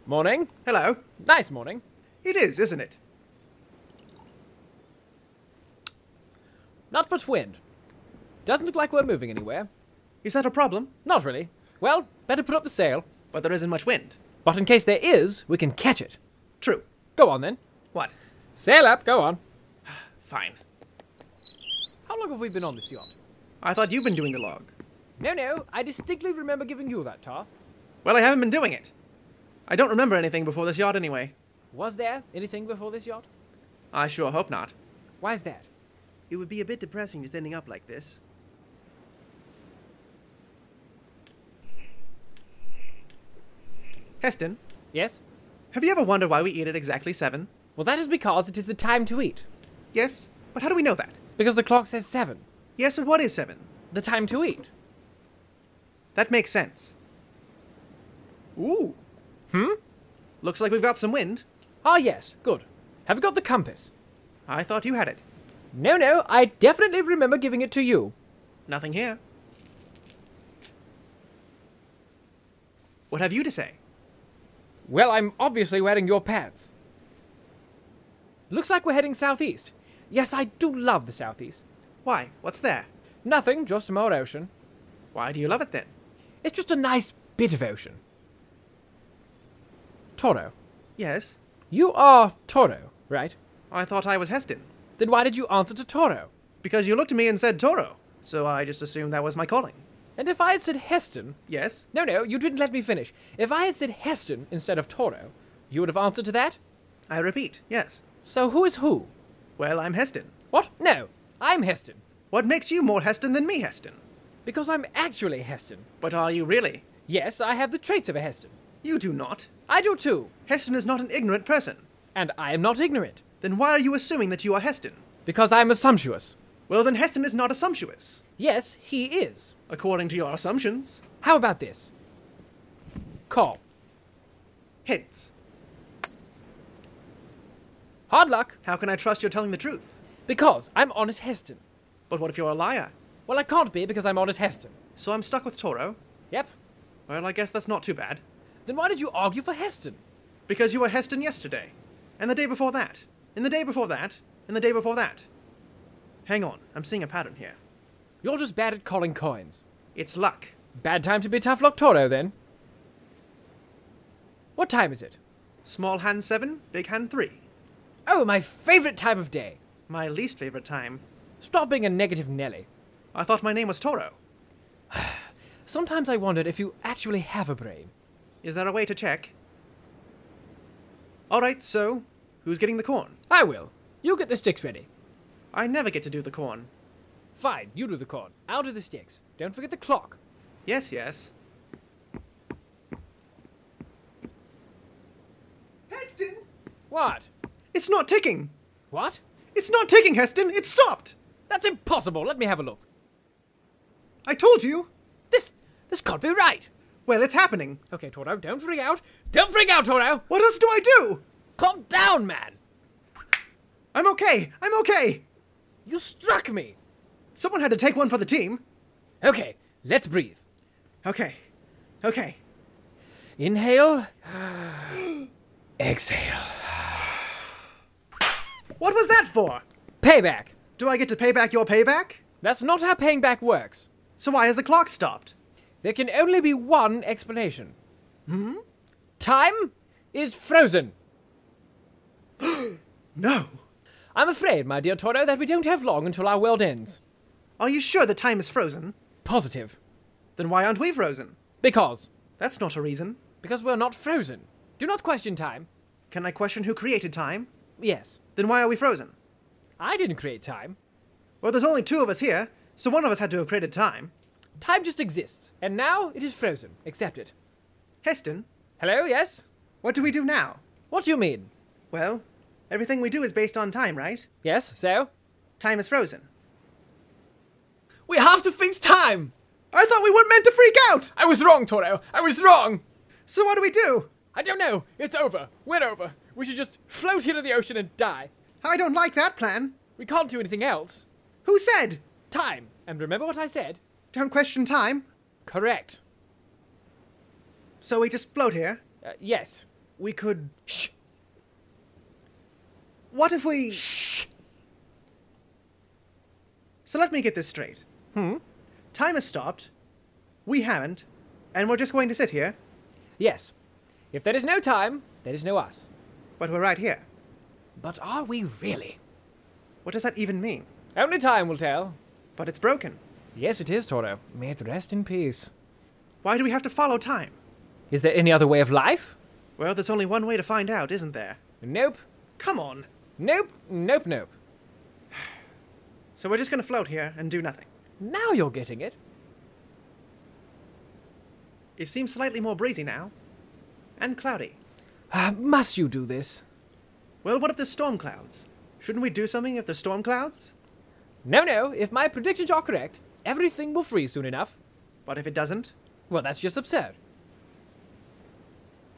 Morning. Hello. Nice morning. It is, isn't it? Not much wind. Doesn't look like we're moving anywhere. Is that a problem? Not really. Well, better put up the sail. But there isn't much wind. But in case there is, we can catch it. True. Go on then. What? Sail up, go on. Fine. How long have we been on this yacht? I thought you've been doing the log. No, I distinctly remember giving you that task. Well, I haven't been doing it. I don't remember anything before this yacht anyway. Was there anything before this yacht? I sure hope not. Why is that? It would be a bit depressing just ending up like this. Heston, Yes? have you ever wondered why we eat at exactly 7? Well, that is because it is the time to eat. Yes, but how do we know that? Because the clock says 7. Yes, but what is 7? The time to eat. That makes sense. Ooh. Hmm? Looks like we've got some wind. Ah, yes. Good. Have you got the compass? I thought you had it. No, I definitely remember giving it to you. Nothing here. What have you to say? Well, I'm obviously wearing your pants. Looks like we're heading southeast. Yes, I do love the southeast. Why? What's there? Nothing, just more ocean. Why do you love it then? It's just a nice bit of ocean. Toro. Yes. You are Toro, right? I thought I was Heston. Then why did you answer to Toro? Because you looked at me and said Toro. So I just assumed that was my calling. And if I had said Heston... Yes? No, you didn't let me finish. If I had said Heston instead of Toro, you would have answered to that? I repeat, yes. So who is who? Well, I'm Heston. What? No, I'm Heston. What makes you more Heston than me, Heston? Because I'm actually Heston. But are you really? Yes, I have the traits of a Heston. You do not. I do too. Heston is not an ignorant person. And I am not ignorant. Then why are you assuming that you are Heston? Because I am assumptuous. Well, then Heston is not assumptuous. Yes, he is. According to your assumptions. How about this? Call. Heads. Hard luck. How can I trust you're telling the truth? Because I'm honest Heston. But what if you're a liar? Well, I can't be because I'm honest Heston. So I'm stuck with Toro? Yep. Well, I guess that's not too bad. Then why did you argue for Heston? Because you were Heston yesterday. And the day before that. And the day before that. And the day before that. Hang on, I'm seeing a pattern here. You're just bad at calling coins. It's luck. Bad time to be tough luck Toro, then. What time is it? Small hand 7, big hand 3. Oh, my favorite time of day. My least favorite time. Stop being a negative Nelly. I thought my name was Toro. Sometimes I wondered if you actually have a brain. Is there a way to check? Alright, so, who's getting the corn? I will. You get the sticks ready. I never get to do the corn. Fine, you do the corn. I'll do the sticks. Don't forget the clock. Yes. Heston! What? It's not ticking! What? It's not ticking, Heston! It stopped! That's impossible. Let me have a look. I told you! This can't be right. Well, it's happening. Okay, Toro, don't freak out. Don't freak out, Toro! What else do I do? Calm down, man! I'm okay! You struck me! Someone had to take one for the team. Okay, let's breathe. Okay. Inhale. Exhale. What was that for? Payback. Do I get to pay back your payback? That's not how paying back works. So why has the clock stopped? There can only be one explanation. Time is frozen. No. I'm afraid, my dear Toro, that we don't have long until our world ends. Are you sure the time is frozen? Positive. Then why aren't we frozen? Because. That's not a reason. Because we're not frozen. Do not question time. Can I question who created time? Yes. Then why are we frozen? I didn't create time. Well, there's only 2 of us here, so one of us had to have created time. Time just exists, and now it is frozen. Accept it. Heston, Hello, yes? what do we do now? What do you mean? Well, everything we do is based on time, right? Yes, so? Time is frozen. We have to fix time! I thought we weren't meant to freak out! I was wrong, Toro. I was wrong! So what do we do? I don't know. It's over. We're over. We should just float into the ocean and die. I don't like that plan. We can't do anything else. Who said? Time. And remember what I said? Don't question time. Correct. So we just float here. Yes. We could... Shh. What if we... Shh. So let me get this straight. Time has stopped. We haven't. And we're just going to sit here. Yes. If there is no time, there is no us. But we're right here. But are we really? What does that even mean? Only time will tell. But it's broken. Yes, it is, Toro. May it rest in peace. Why do we have to follow time? Is there any other way of life? Well, there's only one way to find out, isn't there? Nope. Come on. Nope. Nope, nope. So we're just going to float here and do nothing. Now you're getting it. It seems slightly more breezy now. And cloudy. Must you do this? Well, what if there's storm clouds? Shouldn't we do something if there's storm clouds? No, no. If my predictions are correct, everything will freeze soon enough. But if it doesn't? Well, that's just absurd.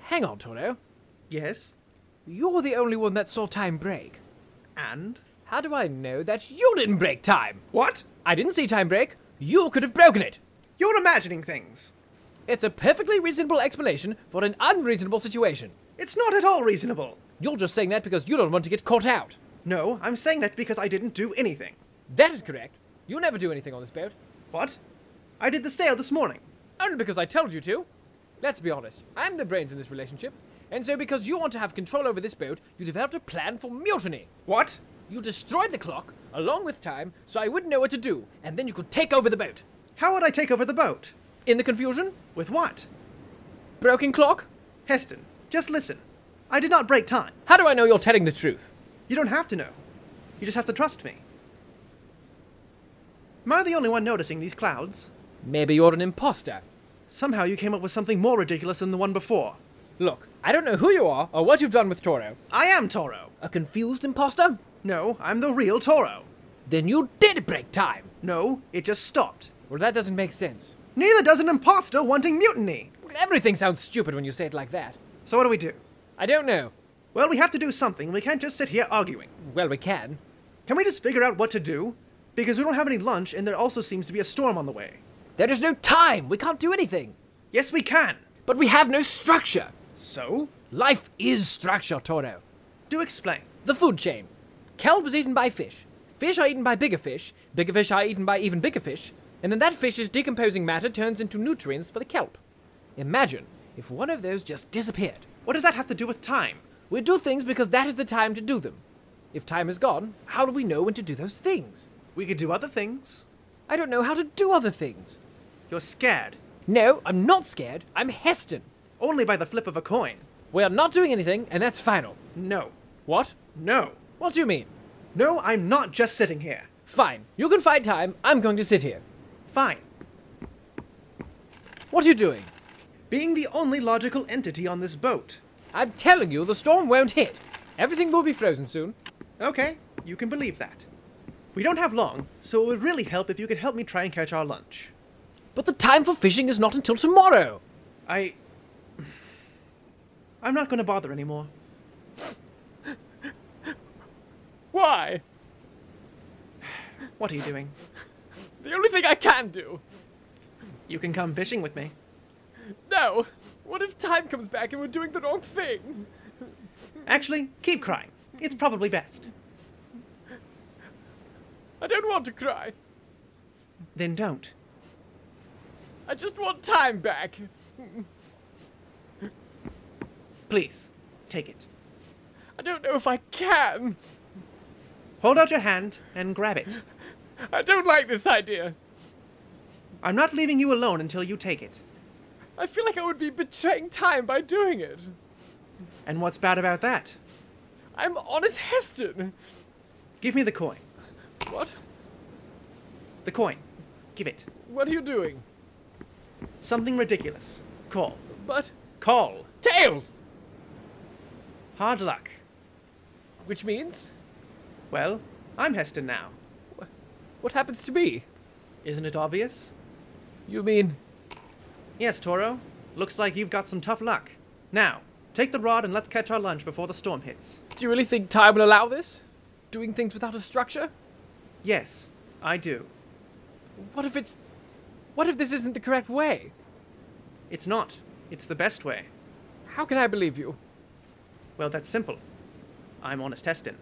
Hang on, Toro. Yes. You're the only one that saw time break. And? How do I know that you didn't break time? What? I didn't see time break. You could have broken it. You're imagining things. It's a perfectly reasonable explanation for an unreasonable situation. It's not at all reasonable. You're just saying that because you don't want to get caught out. No, I'm saying that because I didn't do anything. That is correct. You never do anything on this boat. What? I did the sail this morning. Only because I told you to. Let's be honest. I'm the brains in this relationship. And so because you want to have control over this boat, you developed a plan for mutiny. What? You destroyed the clock, along with time, so I wouldn't know what to do. And then you could take over the boat. How would I take over the boat? In the confusion? With what? Broken clock? Heston, just listen. I did not break time. How do I know you're telling the truth? You don't have to know. You just have to trust me. Am I the only one noticing these clouds? Maybe you're an imposter. Somehow you came up with something more ridiculous than the one before. Look, I don't know who you are or what you've done with Toro. I am Toro. A confused imposter? No, I'm the real Toro. Then you did break time. No, it just stopped. Well, that doesn't make sense. Neither does an imposter wanting mutiny. Everything sounds stupid when you say it like that. So what do we do? I don't know. Well, we have to do something. We can't just sit here arguing. Well, we can. Can we just figure out what to do? Because we don't have any lunch and there also seems to be a storm on the way. There is no time. We can't do anything. Yes, we can. But we have no structure. So? Life is structure, Toro. Do explain. The food chain. Kelp is eaten by fish. Fish are eaten by bigger fish. Bigger fish are eaten by even bigger fish. And then that fish's decomposing matter turns into nutrients for the kelp. Imagine if one of those just disappeared. What does that have to do with time? We do things because that is the time to do them. If time is gone, how do we know when to do those things? We could do other things. I don't know how to do other things. You're scared. No, I'm not scared. I'm Heston. Only by the flip of a coin. We are not doing anything, and that's final. No. What? No. What do you mean? No, I'm not just sitting here. Fine. You can find time. I'm going to sit here. Fine. What are you doing? Being the only logical entity on this boat. I'm telling you, the storm won't hit. Everything will be frozen soon. Okay, you can believe that. We don't have long, so it would really help if you could help me try and catch our lunch. But the time for fishing is not until tomorrow. I'm not going to bother anymore. Why? What are you doing? The only thing I can do. You can come fishing with me. No. What if time comes back and we're doing the wrong thing? Actually, keep crying. It's probably best. I don't want to cry. Then don't. I just want time back. Please, take it. I don't know if I can. Hold out your hand and grab it. I don't like this idea. I'm not leaving you alone until you take it. I feel like I would be betraying time by doing it. And what's bad about that? I'm honest Heston. Give me the coin. What? The coin. Give it. What are you doing? Something ridiculous. Call. But... Call. Tails! Hard luck. Which means? Well, I'm Heston now. What happens to me? Isn't it obvious? You mean... Yes, Toro. Looks like you've got some tough luck. Now, Take the rod and let's catch our lunch before the storm hits. Do you really think time will allow this? Doing things without a structure? Yes, I do. What if this isn't the correct way? It's not. It's the best way. How can I believe you? Well, that's simple. I'm Honest Heston.